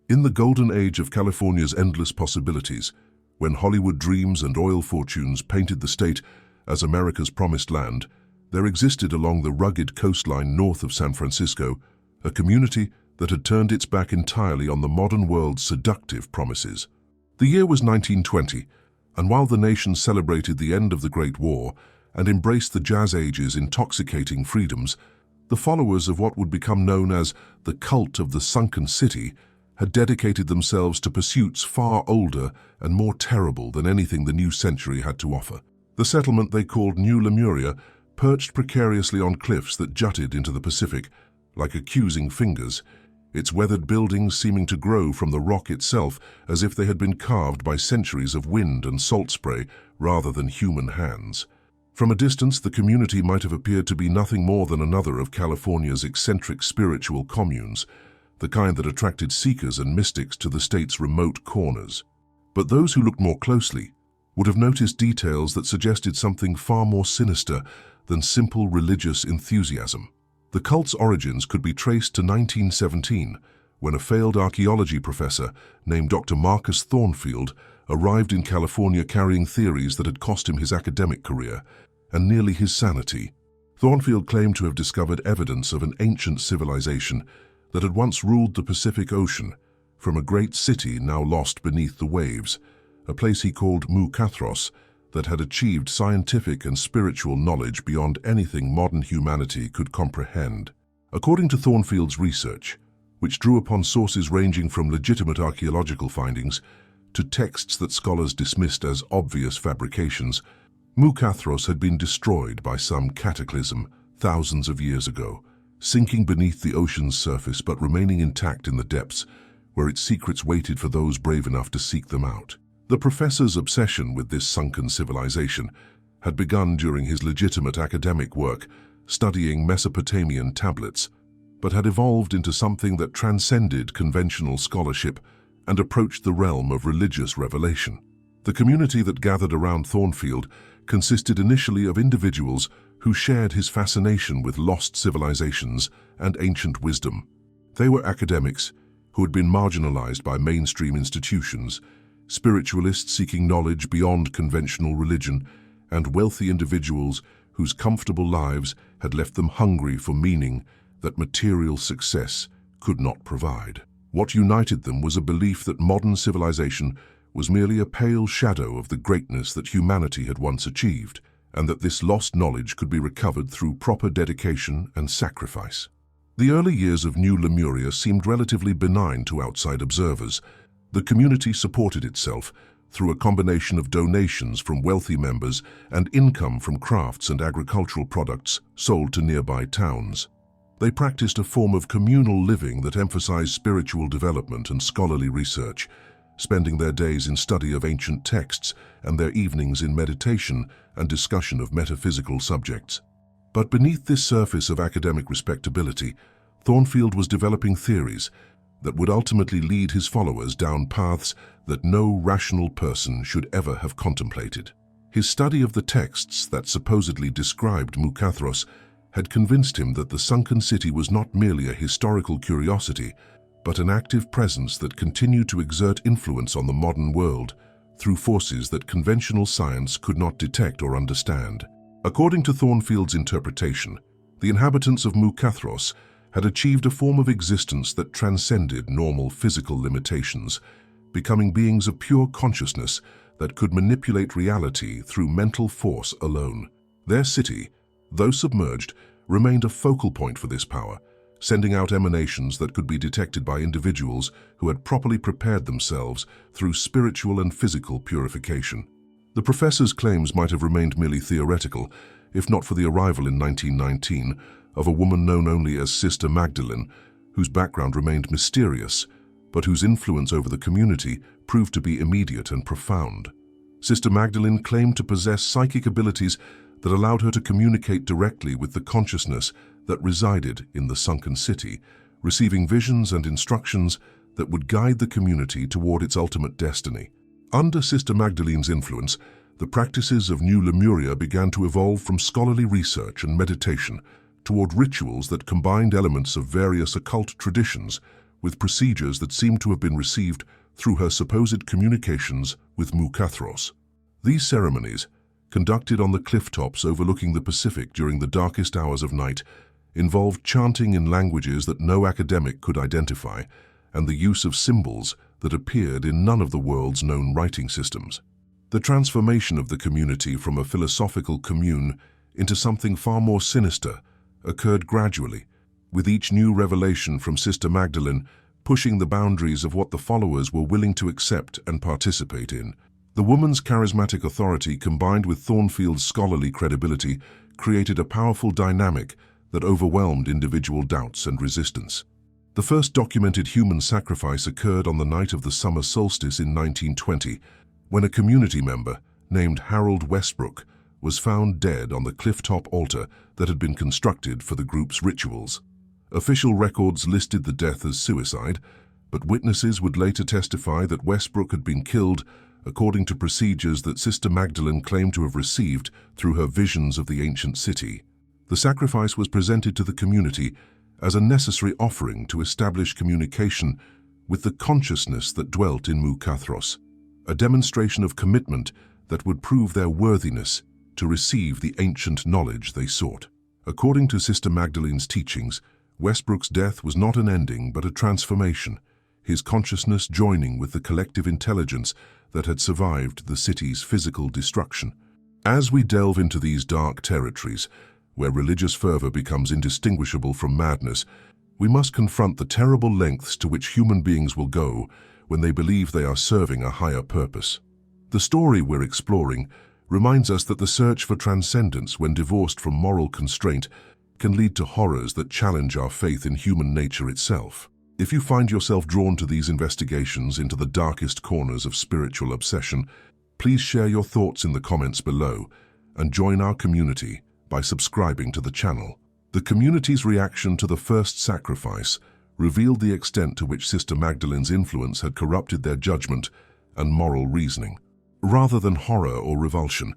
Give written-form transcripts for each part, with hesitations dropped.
In the golden age of California's endless possibilities, when Hollywood dreams and oil fortunes painted the state as America's promised land, there existed along the rugged coastline north of San Francisco a community that had turned its back entirely on the modern world's seductive promises. The year was 1920, and while the nation celebrated the end of the Great War and embraced the Jazz Age's intoxicating freedoms, the followers of what would become known as the cult of the Sunken City had dedicated themselves to pursuits far older and more terrible than anything the new century had to offer. The settlement they called New Lemuria perched precariously on cliffs that jutted into the Pacific like accusing fingers, its weathered buildings seeming to grow from the rock itself as if they had been carved by centuries of wind and salt spray rather than human hands. From a distance, the community might have appeared to be nothing more than another of California's eccentric spiritual communes, the kind that attracted seekers and mystics to the state's remote corners. But those who looked more closely would have noticed details that suggested something far more sinister than simple religious enthusiasm. The cult's origins could be traced to 1917, when a failed archaeology professor named Dr. Marcus Thornfield arrived in California carrying theories that had cost him his academic career and nearly his sanity. Thornfield claimed to have discovered evidence of an ancient civilization that had once ruled the Pacific Ocean from a great city now lost beneath the waves, a place he called Mucathros, that had achieved scientific and spiritual knowledge beyond anything modern humanity could comprehend. According to Thornfield's research, which drew upon sources ranging from legitimate archaeological findings to texts that scholars dismissed as obvious fabrications, Mucathros had been destroyed by some cataclysm thousands of years ago, sinking beneath the ocean's surface but remaining intact in the depths where its secrets waited for those brave enough to seek them out. The professor's obsession with this sunken civilization had begun during his legitimate academic work, studying Mesopotamian tablets, but had evolved into something that transcended conventional scholarship and approached the realm of religious revelation. The community that gathered around Thornfield consisted initially of individuals who shared his fascination with lost civilizations and ancient wisdom. They were academics who had been marginalized by mainstream institutions, spiritualists seeking knowledge beyond conventional religion, and wealthy individuals whose comfortable lives had left them hungry for meaning that material success could not provide. What united them was a belief that modern civilization was merely a pale shadow of the greatness that humanity had once achieved, and that this lost knowledge could be recovered through proper dedication and sacrifice. The early years of New Lemuria seemed relatively benign to outside observers. The community supported itself through a combination of donations from wealthy members and income from crafts and agricultural products sold to nearby towns. They practiced a form of communal living that emphasized spiritual development and scholarly research, spending their days in study of ancient texts and their evenings in meditation and discussion of metaphysical subjects. But beneath this surface of academic respectability, Thornfield was developing theories that would ultimately lead his followers down paths that no rational person should ever have contemplated. His study of the texts that supposedly described Mucathros had convinced him that the sunken city was not merely a historical curiosity, but an active presence that continued to exert influence on the modern world through forces that conventional science could not detect or understand. According to Thornfield's interpretation, the inhabitants of Mucathros had achieved a form of existence that transcended normal physical limitations, becoming beings of pure consciousness that could manipulate reality through mental force alone. Their city, though submerged, remained a focal point for this power, sending out emanations that could be detected by individuals who had properly prepared themselves through spiritual and physical purification. The professor's claims might have remained merely theoretical, if not for the arrival in 1919 of a woman known only as Sister Magdalene, whose background remained mysterious, but whose influence over the community proved to be immediate and profound. Sister Magdalene claimed to possess psychic abilities that allowed her to communicate directly with the consciousness that resided in the sunken city, receiving visions and instructions that would guide the community toward its ultimate destiny. Under Sister Magdalene's influence, the practices of New Lemuria began to evolve from scholarly research and meditation toward rituals that combined elements of various occult traditions with procedures that seemed to have been received through her supposed communications with Mukathros. These ceremonies, conducted on the cliff tops overlooking the Pacific during the darkest hours of night, involved chanting in languages that no academic could identify and the use of symbols that appeared in none of the world's known writing systems. The transformation of the community from a philosophical commune into something far more sinister occurred gradually, with each new revelation from Sister Magdalene pushing the boundaries of what the followers were willing to accept and participate in. The woman's charismatic authority combined with Thornfield's scholarly credibility created a powerful dynamic that overwhelmed individual doubts and resistance. The first documented human sacrifice occurred on the night of the summer solstice in 1920, when a community member named Harold Westbrook was found dead on the clifftop altar that had been constructed for the group's rituals. Official records listed the death as suicide, but witnesses would later testify that Westbrook had been killed according to procedures that Sister Magdalene claimed to have received through her visions of the ancient city. The sacrifice was presented to the community as a necessary offering to establish communication with the consciousness that dwelt in Mukathros, a demonstration of commitment that would prove their worthiness to receive the ancient knowledge they sought. According to Sister Magdalene's teachings, Westbrook's death was not an ending but a transformation, his consciousness joining with the collective intelligence that had survived the city's physical destruction. As we delve into these dark territories, where religious fervor becomes indistinguishable from madness, we must confront the terrible lengths to which human beings will go when they believe they are serving a higher purpose. The story we're exploring reminds us that the search for transcendence, when divorced from moral constraint, can lead to horrors that challenge our faith in human nature itself. If you find yourself drawn to these investigations into the darkest corners of spiritual obsession, please share your thoughts in the comments below and join our community by subscribing to the channel. The community's reaction to the first sacrifice revealed the extent to which Sister Magdalene's influence had corrupted their judgment and moral reasoning. Rather than horror or revulsion,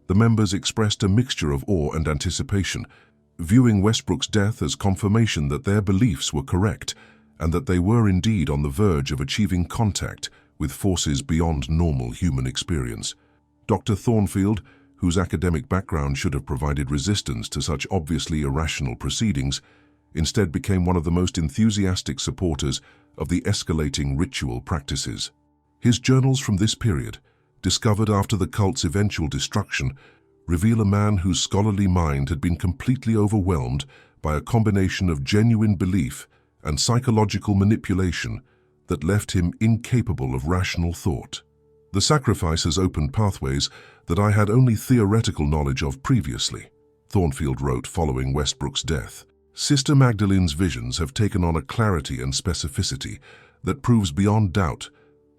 the members expressed a mixture of awe and anticipation, viewing Westbrook's death as confirmation that their beliefs were correct and that they were indeed on the verge of achieving contact with forces beyond normal human experience. Dr. Thornfield, whose academic background should have provided resistance to such obviously irrational proceedings, instead became one of the most enthusiastic supporters of the escalating ritual practices. His journals from this period, discovered after the cult's eventual destruction, reveal a man whose scholarly mind had been completely overwhelmed by a combination of genuine belief and psychological manipulation that left him incapable of rational thought. The sacrifice has opened pathways that I had only theoretical knowledge of previously, Thornfield wrote following Westbrook's death. Sister Magdalene's visions have taken on a clarity and specificity that proves beyond doubt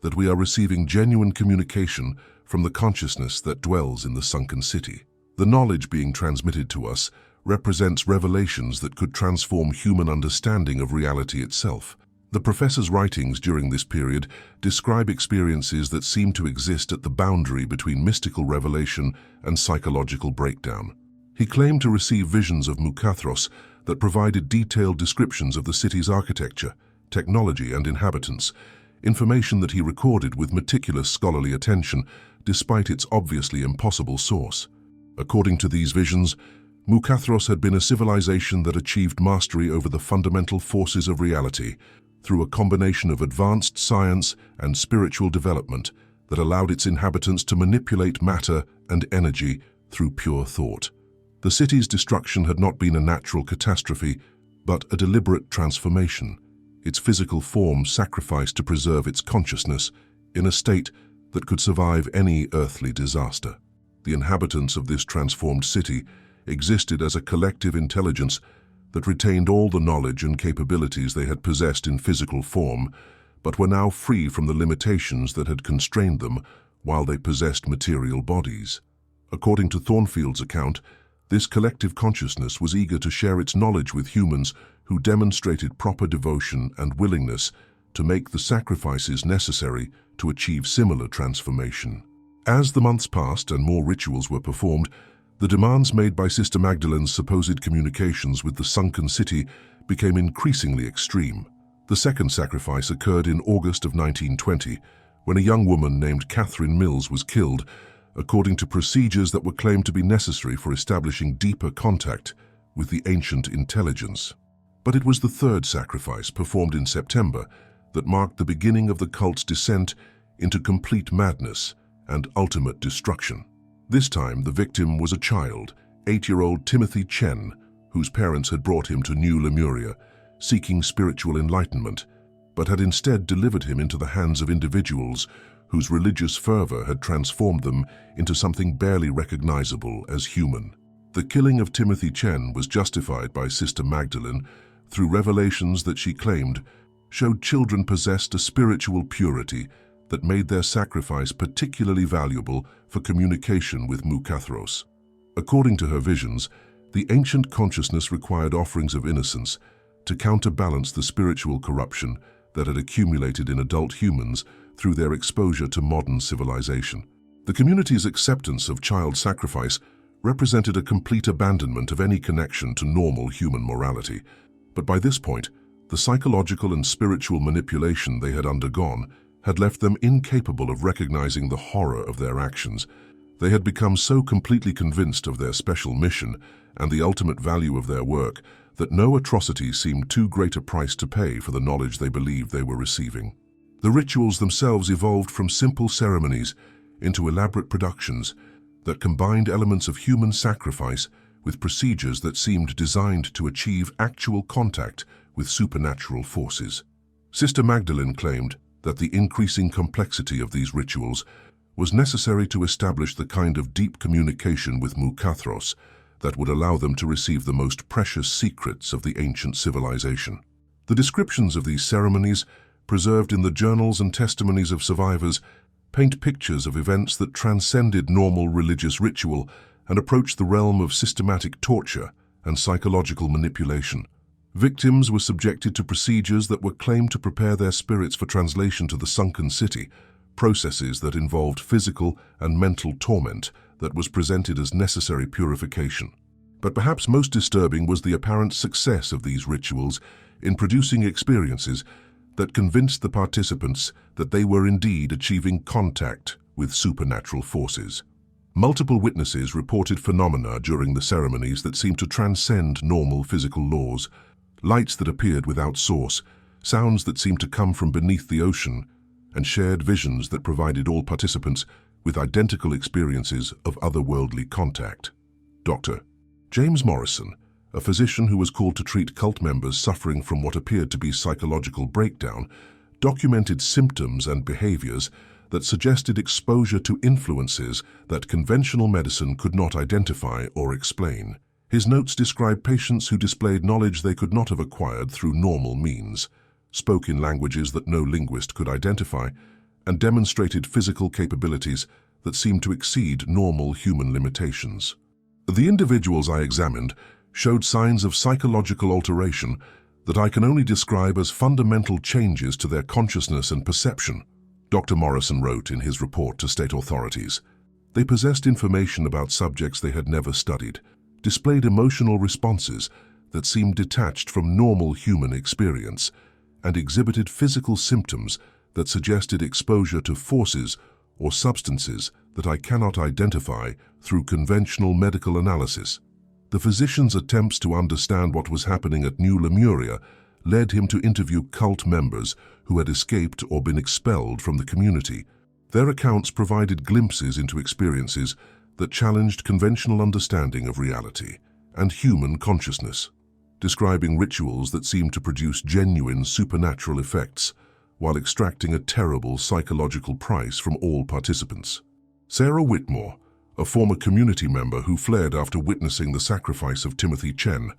that we are receiving genuine communication from the consciousness that dwells in the sunken city. The knowledge being transmitted to us represents revelations that could transform human understanding of reality itself. The professor's writings during this period describe experiences that seem to exist at the boundary between mystical revelation and psychological breakdown. He claimed to receive visions of Mukathros that provided detailed descriptions of the city's architecture, technology, and inhabitants, information that he recorded with meticulous scholarly attention despite its obviously impossible source. According to these visions, Mukathros had been a civilization that achieved mastery over the fundamental forces of reality through a combination of advanced science and spiritual development that allowed its inhabitants to manipulate matter and energy through pure thought. The city's destruction had not been a natural catastrophe, but a deliberate transformation, its physical form sacrificed to preserve its consciousness in a state that could survive any earthly disaster. The inhabitants of this transformed city existed as a collective intelligence that retained all the knowledge and capabilities they had possessed in physical form, but were now free from the limitations that had constrained them while they possessed material bodies. According to Thornfield's account, this collective consciousness was eager to share its knowledge with humans who demonstrated proper devotion and willingness to make the sacrifices necessary to achieve similar transformation. As the months passed and more rituals were performed, the demands made by Sister Magdalene's supposed communications with the sunken city became increasingly extreme. The second sacrifice occurred in August of 1920, when a young woman named Catherine Mills was killed, according to procedures that were claimed to be necessary for establishing deeper contact with the ancient intelligence. But it was the third sacrifice, performed in September, that marked the beginning of the cult's descent into complete madness and ultimate destruction. This time, the victim was a child, 8-year-old Timothy Chen, whose parents had brought him to New Lemuria, seeking spiritual enlightenment, but had instead delivered him into the hands of individuals whose religious fervor had transformed them into something barely recognizable as human. The killing of Timothy Chen was justified by Sister Magdalene through revelations that she claimed showed children possessed a spiritual purity that made their sacrifice particularly valuable for communication with Mukathros. According to her visions, the ancient consciousness required offerings of innocence to counterbalance the spiritual corruption that had accumulated in adult humans through their exposure to modern civilization. The community's acceptance of child sacrifice represented a complete abandonment of any connection to normal human morality. But by this point, the psychological and spiritual manipulation they had undergone had left them incapable of recognizing the horror of their actions. They had become so completely convinced of their special mission and the ultimate value of their work that no atrocity seemed too great a price to pay for the knowledge they believed they were receiving. The rituals themselves evolved from simple ceremonies into elaborate productions that combined elements of human sacrifice with procedures that seemed designed to achieve actual contact with supernatural forces. Sister Magdalene claimed that the increasing complexity of these rituals was necessary to establish the kind of deep communication with Mukathros that would allow them to receive the most precious secrets of the ancient civilization. The descriptions of these ceremonies, preserved in the journals and testimonies of survivors, paint pictures of events that transcended normal religious ritual and approached the realm of systematic torture and psychological manipulation. Victims were subjected to procedures that were claimed to prepare their spirits for translation to the Sunken City, processes that involved physical and mental torment that was presented as necessary purification. But perhaps most disturbing was the apparent success of these rituals in producing experiences that convinced the participants that they were indeed achieving contact with supernatural forces. Multiple witnesses reported phenomena during the ceremonies that seemed to transcend normal physical laws: lights that appeared without source, sounds that seemed to come from beneath the ocean, and shared visions that provided all participants with identical experiences of otherworldly contact. Dr. James Morrison, a physician who was called to treat cult members suffering from what appeared to be psychological breakdown, documented symptoms and behaviors that suggested exposure to influences that conventional medicine could not identify or explain. His notes described patients who displayed knowledge they could not have acquired through normal means, spoke in languages that no linguist could identify, and demonstrated physical capabilities that seemed to exceed normal human limitations. The individuals I examined showed signs of psychological alteration that I can only describe as fundamental changes to their consciousness and perception, Dr. Morrison wrote in his report to state authorities. They possessed information about subjects they had never studied, displayed emotional responses that seemed detached from normal human experience, and exhibited physical symptoms that suggested exposure to forces or substances that I cannot identify through conventional medical analysis. The physician's attempts to understand what was happening at New Lemuria led him to interview cult members who had escaped or been expelled from the community. Their accounts provided glimpses into experiences that challenged conventional understanding of reality and human consciousness, describing rituals that seemed to produce genuine supernatural effects while extracting a terrible psychological price from all participants. Sarah Whitmore, a former community member who fled after witnessing the sacrifice of Timothy Chen,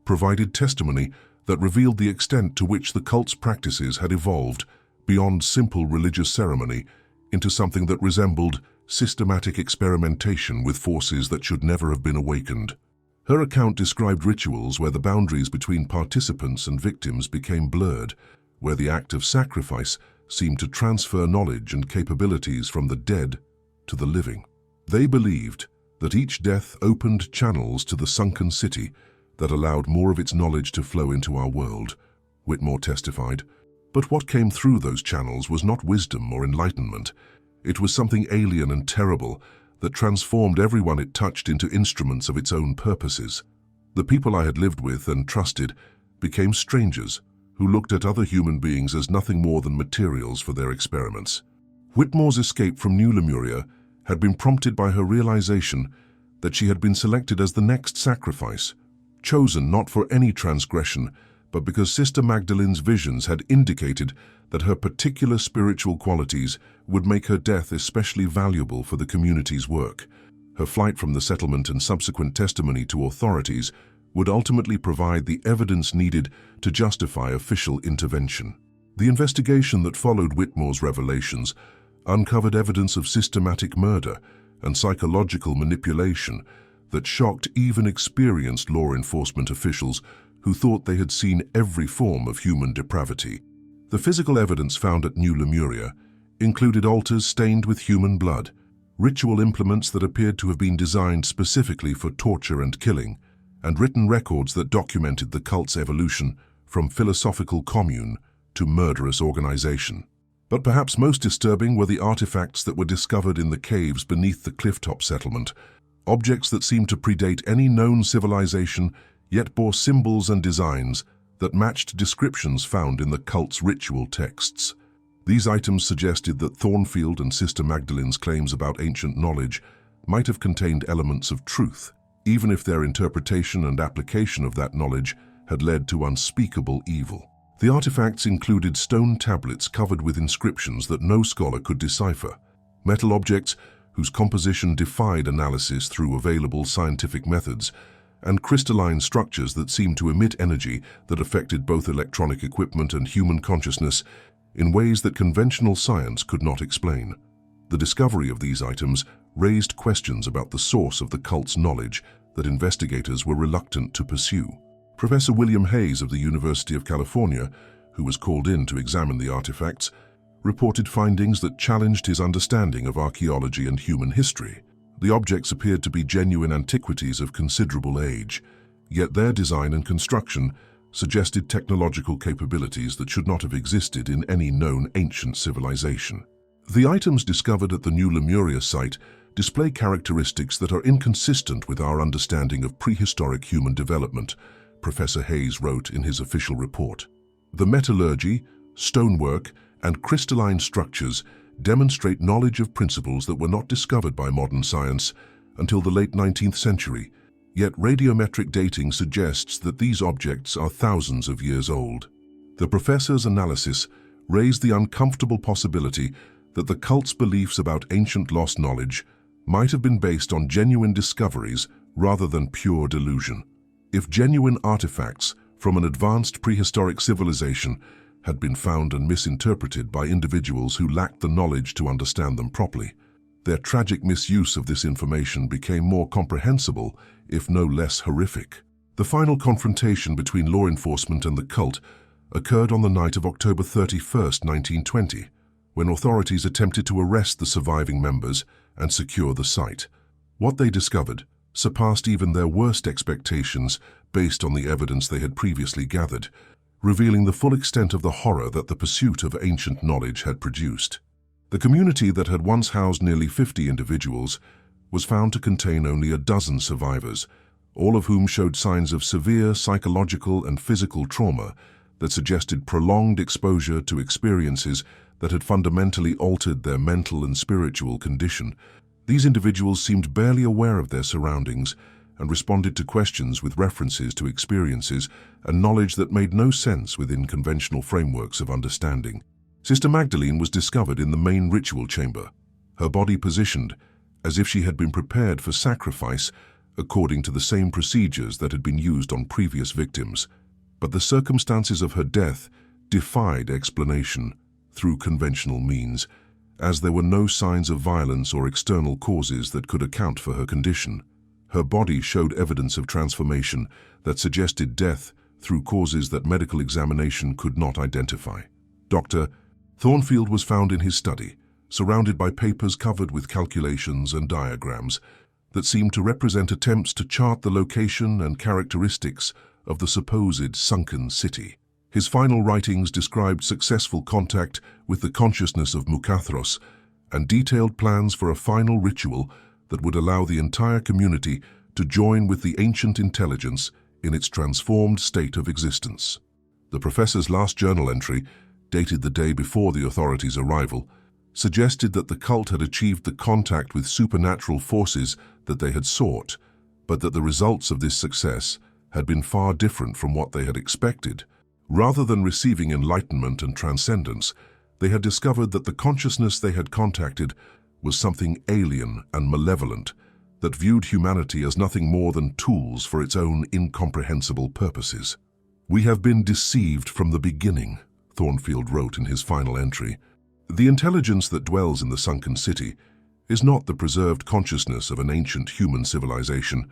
provided testimony that revealed the extent to which the cult's practices had evolved beyond simple religious ceremony into something that resembled systematic experimentation with forces that should never have been awakened. Her account described rituals where the boundaries between participants and victims became blurred, where the act of sacrifice seemed to transfer knowledge and capabilities from the dead to the living. They believed that each death opened channels to the Sunken City that allowed more of its knowledge to flow into our world, Whitmore testified. But what came through those channels was not wisdom or enlightenment. It was something alien and terrible that transformed everyone it touched into instruments of its own purposes. The people I had lived with and trusted became strangers who looked at other human beings as nothing more than materials for their experiments. Whitmore's escape from New Lemuria had been prompted by her realization that she had been selected as the next sacrifice, chosen not for any transgression, but because Sister Magdalene's visions had indicated that her particular spiritual qualities would make her death especially valuable for the community's work. Her flight from the settlement and subsequent testimony to authorities would ultimately provide the evidence needed to justify official intervention. The investigation that followed Whitmore's revelations uncovered evidence of systematic murder and psychological manipulation that shocked even experienced law enforcement officials who thought they had seen every form of human depravity. The physical evidence found at New Lemuria included altars stained with human blood, ritual implements that appeared to have been designed specifically for torture and killing, and written records that documented the cult's evolution from philosophical commune to murderous organization. But perhaps most disturbing were the artifacts that were discovered in the caves beneath the clifftop settlement, objects that seemed to predate any known civilization yet bore symbols and designs that matched descriptions found in the cult's ritual texts. These items suggested that Thornfield and Sister Magdalene's claims about ancient knowledge might have contained elements of truth, even if their interpretation and application of that knowledge had led to unspeakable evil. The artifacts included stone tablets covered with inscriptions that no scholar could decipher, metal objects whose composition defied analysis through available scientific methods, and crystalline structures that seemed to emit energy that affected both electronic equipment and human consciousness in ways that conventional science could not explain. The discovery of these items raised questions about the source of the cult's knowledge that investigators were reluctant to pursue. Professor William Hayes of the University of California, who was called in to examine the artifacts, reported findings that challenged his understanding of archaeology and human history. The objects appeared to be genuine antiquities of considerable age, yet their design and construction suggested technological capabilities that should not have existed in any known ancient civilization. The items discovered at the New Lemuria site display characteristics that are inconsistent with our understanding of prehistoric human development, Professor Hayes wrote in his official report. The metallurgy, stonework, and crystalline structures demonstrate knowledge of principles that were not discovered by modern science until the late 19th century, yet radiometric dating suggests that these objects are thousands of years old. The professor's analysis raised the uncomfortable possibility that the cult's beliefs about ancient lost knowledge might have been based on genuine discoveries rather than pure delusion. If genuine artifacts from an advanced prehistoric civilization had been found and misinterpreted by individuals who lacked the knowledge to understand them properly, their tragic misuse of this information became more comprehensible, if no less horrific. The final confrontation between law enforcement and the cult occurred on the night of October 31st, 1920, when authorities attempted to arrest the surviving members and secure the site. What they discovered surpassed even their worst expectations based on the evidence they had previously gathered, revealing the full extent of the horror that the pursuit of ancient knowledge had produced. The community that had once housed nearly 50 individuals was found to contain only a dozen survivors, all of whom showed signs of severe psychological and physical trauma that suggested prolonged exposure to experiences that had fundamentally altered their mental and spiritual condition. These individuals seemed barely aware of their surroundings and responded to questions with references to experiences and knowledge that made no sense within conventional frameworks of understanding. Sister Magdalene was discovered in the main ritual chamber, her body positioned as if she had been prepared for sacrifice according to the same procedures that had been used on previous victims. But the circumstances of her death defied explanation through conventional means, as there were no signs of violence or external causes that could account for her condition. Her body showed evidence of transformation that suggested death through causes that medical examination could not identify. Dr. Thornfield was found in his study, surrounded by papers covered with calculations and diagrams that seemed to represent attempts to chart the location and characteristics of the supposed sunken city. His final writings described successful contact with the consciousness of Mukathros and detailed plans for a final ritual that would allow the entire community to join with the ancient intelligence in its transformed state of existence. The professor's last journal entry, dated the day before the authorities' arrival, suggested that the cult had achieved the contact with supernatural forces that they had sought, but that the results of this success had been far different from what they had expected. Rather than receiving enlightenment and transcendence, they had discovered that the consciousness they had contacted was something alien and malevolent that viewed humanity as nothing more than tools for its own incomprehensible purposes. "We have been deceived from the beginning," Thornfield wrote in his final entry. "The intelligence that dwells in the sunken city is not the preserved consciousness of an ancient human civilization,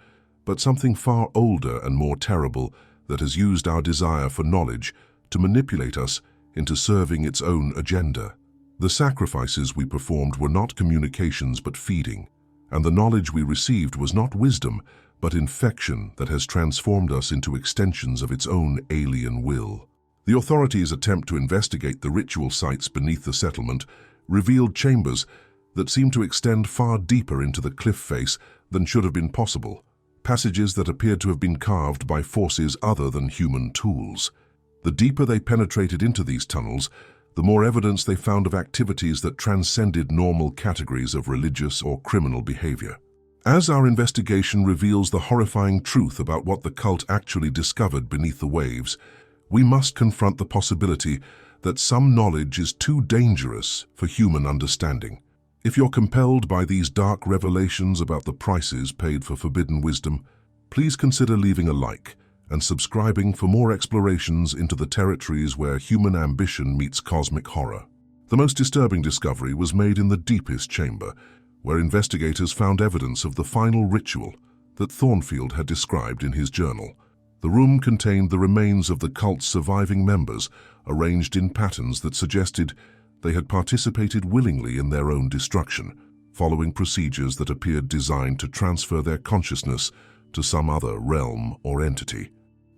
but something far older and more terrible that has used our desire for knowledge to manipulate us into serving its own agenda. The sacrifices we performed were not communications but feeding, and the knowledge we received was not wisdom but infection that has transformed us into extensions of its own alien will." The authorities' attempt to investigate the ritual sites beneath the settlement revealed chambers that seemed to extend far deeper into the cliff face than should have been possible, passages that appeared to have been carved by forces other than human tools. The deeper they penetrated into these tunnels, the more evidence they found of activities that transcended normal categories of religious or criminal behavior. As our investigation reveals the horrifying truth about what the cult actually discovered beneath the waves, we must confront the possibility that some knowledge is too dangerous for human understanding. If you're compelled by these dark revelations about the prices paid for forbidden wisdom, please consider leaving a like and subscribing for more explorations into the territories where human ambition meets cosmic horror. The most disturbing discovery was made in the deepest chamber, where investigators found evidence of the final ritual that Thornfield had described in his journal. The room contained the remains of the cult's surviving members, arranged in patterns that suggested they had participated willingly in their own destruction, following procedures that appeared designed to transfer their consciousness to some other realm or entity.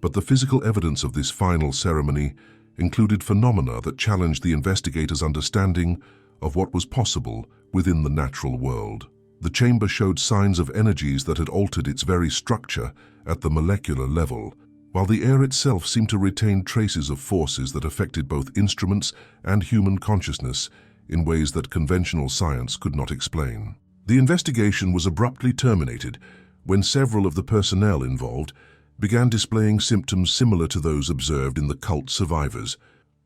But the physical evidence of this final ceremony included phenomena that challenged the investigators' understanding of what was possible within the natural world. The chamber showed signs of energies that had altered its very structure at the molecular level, while the air itself seemed to retain traces of forces that affected both instruments and human consciousness in ways that conventional science could not explain. The investigation was abruptly terminated when several of the personnel involved began displaying symptoms similar to those observed in the cult survivors: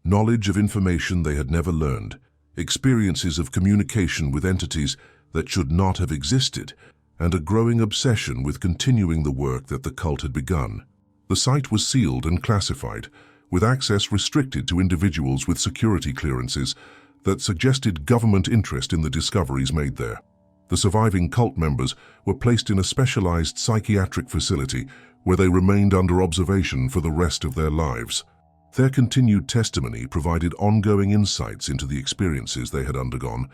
knowledge of information they had never learned, experiences of communication with entities that should not have existed, and a growing obsession with continuing the work that the cult had begun. The site was sealed and classified, with access restricted to individuals with security clearances that suggested government interest in the discoveries made there. The surviving cult members were placed in a specialized psychiatric facility where they remained under observation for the rest of their lives. Their continued testimony provided ongoing insights into the experiences they had undergone,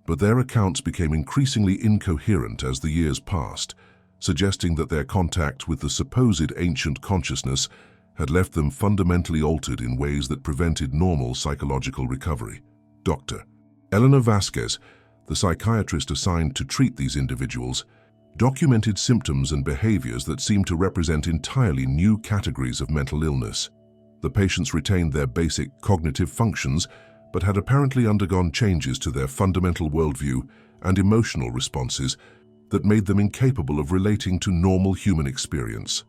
but their accounts became increasingly incoherent as the years passed, suggesting that their contact with the supposed ancient consciousness had left them fundamentally altered in ways that prevented normal psychological recovery. Dr. Elena Vasquez, the psychiatrist assigned to treat these individuals, documented symptoms and behaviors that seemed to represent entirely new categories of mental illness. The patients retained their basic cognitive functions, but had apparently undergone changes to their fundamental worldview and emotional responses that made them incapable of relating to normal human experience.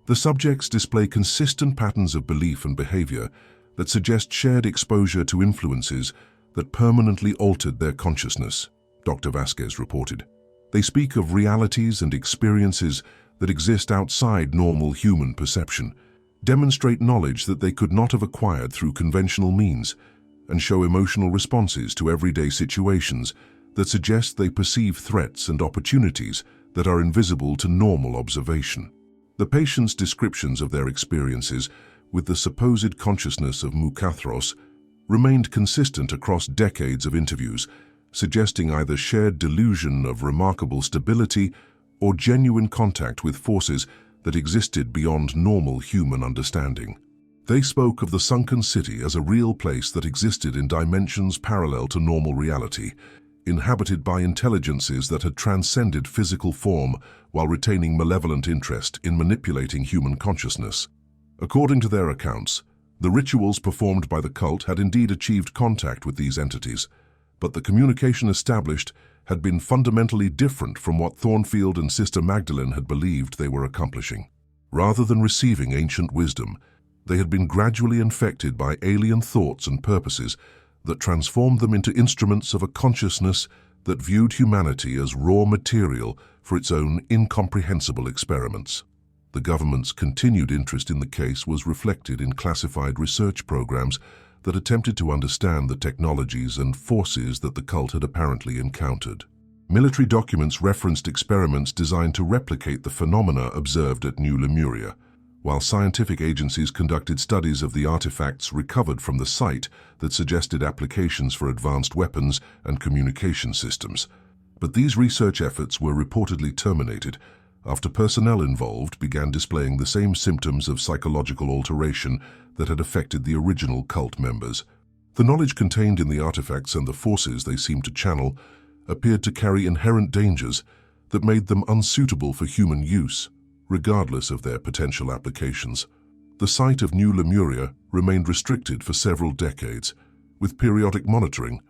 The subjects display consistent patterns of belief and behavior that suggest shared exposure to influences that permanently altered their consciousness, Dr. Vasquez reported. They speak of realities and experiences that exist outside normal human perception, demonstrate knowledge that they could not have acquired through conventional means, and show emotional responses to everyday situations that suggest they perceive threats and opportunities that are invisible to normal observation. The patients' descriptions of their experiences with the supposed consciousness of Mukathros remained consistent across decades of interviews, suggesting either shared delusion of remarkable stability or genuine contact with forces that existed beyond normal human understanding. They spoke of the sunken city as a real place that existed in dimensions parallel to normal reality, inhabited by intelligences that had transcended physical form while retaining malevolent interest in manipulating human consciousness. According to their accounts, the rituals performed by the cult had indeed achieved contact with these entities, but the communication established had been fundamentally different from what Thornfield and Sister Magdalene had believed they were accomplishing. Rather than receiving ancient wisdom, they had been gradually infected by alien thoughts and purposes that transformed them into instruments of a consciousness that viewed humanity as raw material for its own incomprehensible experiments. The government's continued interest in the case was reflected in classified research programs that attempted to understand the technologies and forces that the cult had apparently encountered. Military documents referenced experiments designed to replicate the phenomena observed at New Lemuria, while scientific agencies conducted studies of the artifacts recovered from the site that suggested applications for advanced weapons and communication systems. But these research efforts were reportedly terminated after personnel involved began displaying the same symptoms of psychological alteration that had affected the original cult members. The knowledge contained in the artifacts and the forces they seemed to channel appeared to carry inherent dangers that made them unsuitable for human use, regardless of their potential applications. The site of New Lemuria remained restricted for several decades, with periodic monitoring,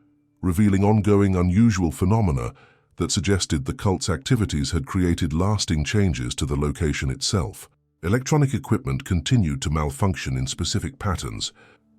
revealing ongoing unusual phenomena that suggested the cult's activities had created lasting changes to the location itself. Electronic equipment continued to malfunction in specific patterns,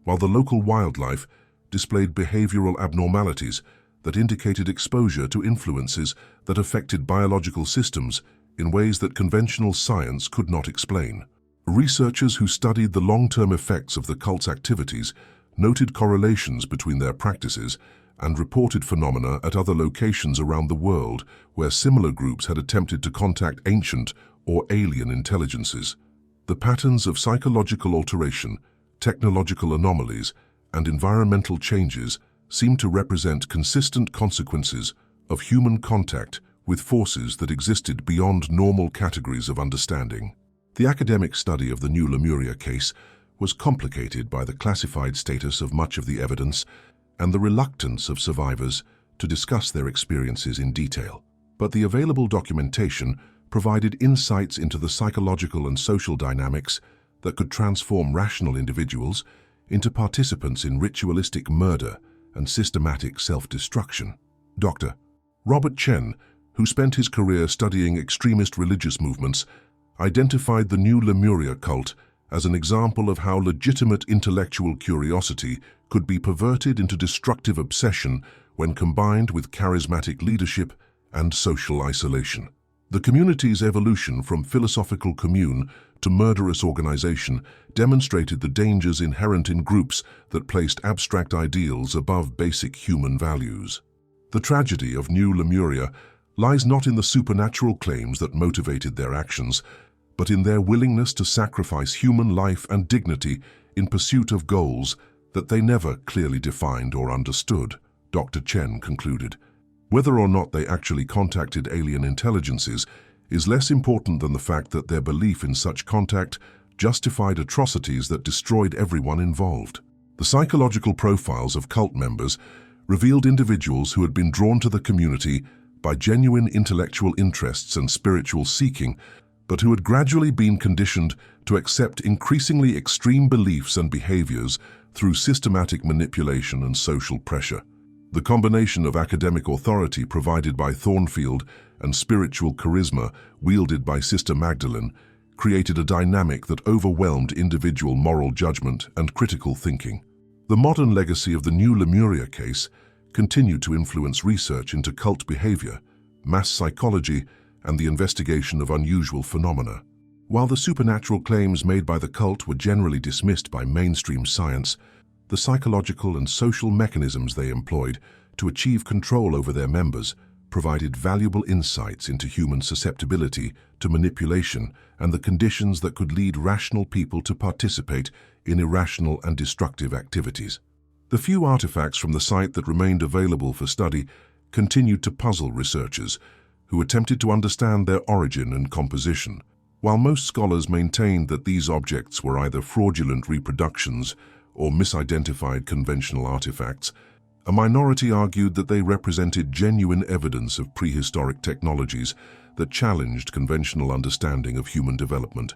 while the local wildlife displayed behavioral abnormalities that indicated exposure to influences that affected biological systems in ways that conventional science could not explain. Researchers who studied the long-term effects of the cult's activities noted correlations between their practices and reported phenomena at other locations around the world where similar groups had attempted to contact ancient or alien intelligences. The patterns of psychological alteration, technological anomalies, and environmental changes seemed to represent consistent consequences of human contact with forces that existed beyond normal categories of understanding. The academic study of the New Lemuria case was complicated by the classified status of much of the evidence and the reluctance of survivors to discuss their experiences in detail. But the available documentation provided insights into the psychological and social dynamics that could transform rational individuals into participants in ritualistic murder and systematic self-destruction. Dr. Robert Chen, who spent his career studying extremist religious movements, identified the New Lemuria cult as an example of how legitimate intellectual curiosity could be perverted into destructive obsession when combined with charismatic leadership and social isolation. The community's evolution from philosophical commune to murderous organization demonstrated the dangers inherent in groups that placed abstract ideals above basic human values. The tragedy of New Lemuria lies not in the supernatural claims that motivated their actions, but in their willingness to sacrifice human life and dignity in pursuit of goals that they never clearly defined or understood, Dr. Chen concluded. Whether or not they actually contacted alien intelligences is less important than the fact that their belief in such contact justified atrocities that destroyed everyone involved. The psychological profiles of cult members revealed individuals who had been drawn to the community by genuine intellectual interests and spiritual seeking, but who had gradually been conditioned to accept increasingly extreme beliefs and behaviors through systematic manipulation and social pressure. The combination of academic authority provided by Thornfield and spiritual charisma wielded by Sister Magdalene created a dynamic that overwhelmed individual moral judgment and critical thinking. The modern legacy of the New Lemuria case continued to influence research into cult behavior, mass psychology, and the investigation of unusual phenomena. While the supernatural claims made by the cult were generally dismissed by mainstream science, the psychological and social mechanisms they employed to achieve control over their members provided valuable insights into human susceptibility to manipulation and the conditions that could lead rational people to participate in irrational and destructive activities. The few artifacts from the site that remained available for study continued to puzzle researchers who attempted to understand their origin and composition. While most scholars maintained that these objects were either fraudulent reproductions or misidentified conventional artifacts, a minority argued that they represented genuine evidence of prehistoric technologies that challenged conventional understanding of human development.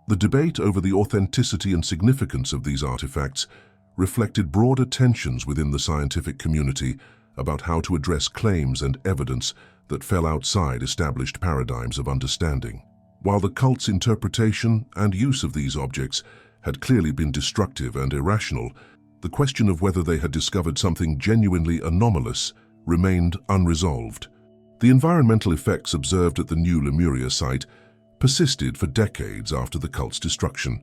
The debate over the authenticity and significance of these artifacts reflected broader tensions within the scientific community about how to address claims and evidence that fell outside established paradigms of understanding. While the cult's interpretation and use of these objects had clearly been destructive and irrational, the question of whether they had discovered something genuinely anomalous remained unresolved. The environmental effects observed at the New Lemuria site persisted for decades after the cult's destruction,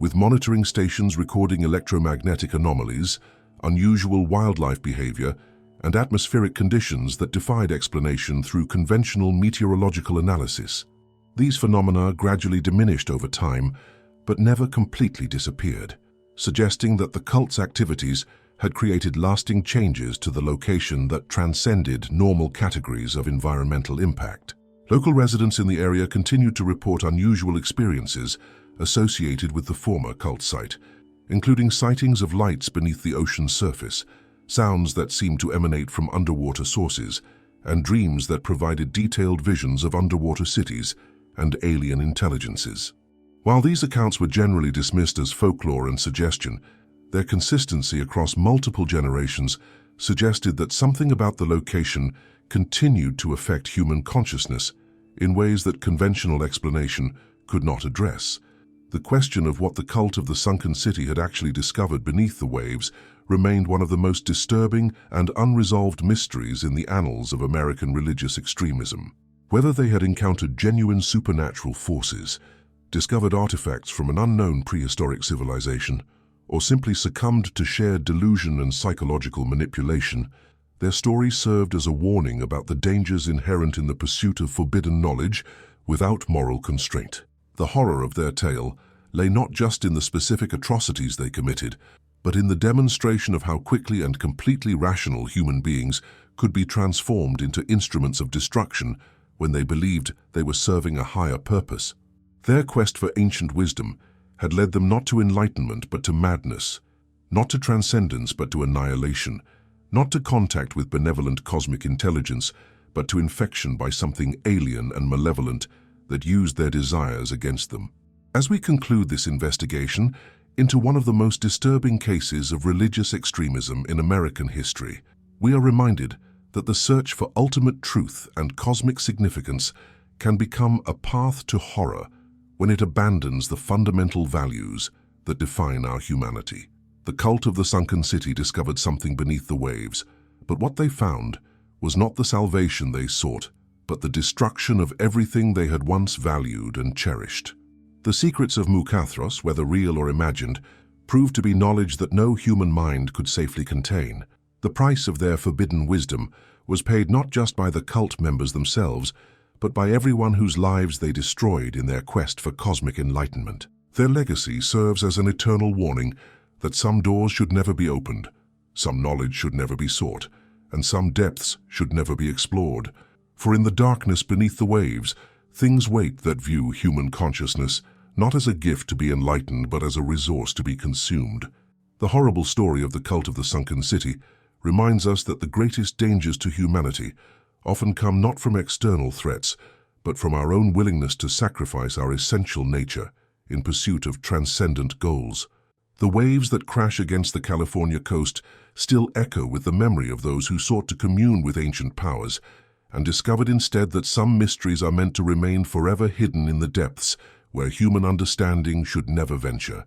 with monitoring stations recording electromagnetic anomalies, unusual wildlife behavior, and atmospheric conditions that defied explanation through conventional meteorological analysis. These phenomena gradually diminished over time, but never completely disappeared, suggesting that the cult's activities had created lasting changes to the location that transcended normal categories of environmental impact. Local residents in the area continued to report unusual experiences associated with the former cult site, including sightings of lights beneath the ocean's surface, sounds that seemed to emanate from underwater sources, and dreams that provided detailed visions of underwater cities and alien intelligences. While these accounts were generally dismissed as folklore and suggestion, their consistency across multiple generations suggested that something about the location continued to affect human consciousness in ways that conventional explanation could not address. The question of what the cult of the Sunken City had actually discovered beneath the waves remained one of the most disturbing and unresolved mysteries in the annals of American religious extremism. Whether they had encountered genuine supernatural forces, discovered artifacts from an unknown prehistoric civilization, or simply succumbed to shared delusion and psychological manipulation, their story served as a warning about the dangers inherent in the pursuit of forbidden knowledge without moral constraint. The horror of their tale lay not just in the specific atrocities they committed, but in the demonstration of how quickly and completely rational human beings could be transformed into instruments of destruction when they believed they were serving a higher purpose. Their quest for ancient wisdom had led them not to enlightenment but to madness, not to transcendence but to annihilation, not to contact with benevolent cosmic intelligence but to infection by something alien and malevolent that used their desires against them. As we conclude this investigation into one of the most disturbing cases of religious extremism in American history, we are reminded that the search for ultimate truth and cosmic significance can become a path to horror when it abandons the fundamental values that define our humanity. The cult of the Sunken City discovered something beneath the waves, but what they found was not the salvation they sought, but the destruction of everything they had once valued and cherished. The secrets of Mukathros, whether real or imagined, proved to be knowledge that no human mind could safely contain. The price of their forbidden wisdom was paid not just by the cult members themselves, but by everyone whose lives they destroyed in their quest for cosmic enlightenment. Their legacy serves as an eternal warning that some doors should never be opened, some knowledge should never be sought, and some depths should never be explored. For in the darkness beneath the waves, things wait that view human consciousness not as a gift to be enlightened, but as a resource to be consumed. The horrible story of the cult of the Sunken City reminds us that the greatest dangers to humanity often come not from external threats, but from our own willingness to sacrifice our essential nature in pursuit of transcendent goals. The waves that crash against the California coast still echo with the memory of those who sought to commune with ancient powers and discovered instead that some mysteries are meant to remain forever hidden in the depths where human understanding should never venture.